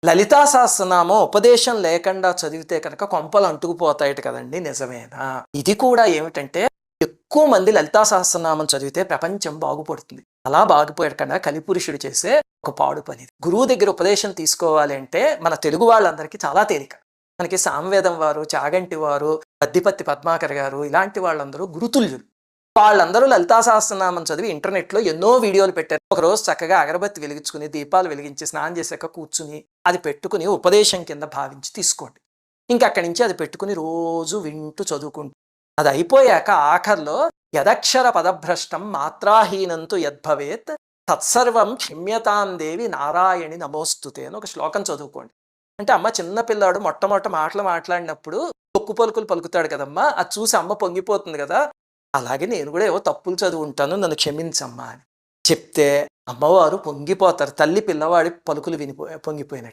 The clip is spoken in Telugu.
లలితా సహస్రనామం ఉపదేశం లేకుండా చదివితే కనుక కొంపలు అంటుకుపోతాయట కదండి. నిజమేనా? ఇది కూడా ఏమిటంటే ఎక్కువ మంది లలితా సహస్రనామం చదివితే ప్రపంచం బాగుపడుతుంది. అలా బాగుపోయాడు కన్నా కలిపురుషుడు చేసే ఒక పాడు పని. గురువు దగ్గర ఉపదేశం తీసుకోవాలి అంటే మన తెలుగు వాళ్ళందరికీ చాలా తేలిక. మనకి సామవేదం వారు, చాగంటి వారు, పద్దిపత్తి పద్మాకర్ గారు ఇలాంటి వాళ్ళందరూ గురుతుల్యులు. వాళ్ళందరూ లలితా సహస్రనామం చదివి ఇంటర్నెట్‌లో ఎన్నో వీడియోలు పెట్టారు. ఒకరోజు చక్కగా అగరబత్తి వెలిగించుకొని, దీపాలు వెలిగించి, స్నానం చేశాక కూర్చుని, అది పెట్టుకుని ఉపదేశం కింద భావించి తీసుకోండి. ఇంకక్కడి నుంచి అది పెట్టుకుని రోజు వింటూ చదువుకుంటూ అది అయిపోయాక ఆఖరిలో యదక్షర పదభ్రష్టం మాత్రాహీనంతు యద్భవేత్ తత్సర్వం క్షమ్యతాం దేవి నారాయణి నమోస్తుతే అని ఒక శ్లోకం చదువుకోండి. అంటే అమ్మ చిన్న పిల్లాడు మొట్టమొదట మాటలు మాట్లాడినప్పుడు తొక్కు పలుకులు పలుకుతాడు కదమ్మా! అది చూసి అమ్మ పొంగిపోతుంది కదా! అలాగే నేను కూడా ఏవో తప్పులు చదువుంటాను, నన్ను క్షమించమ్మా అని చెప్తే అమ్మవారు పొంగిపోతారు. తల్లి పిల్లవాడి పలుకులు పొంగిపోయినట్టు.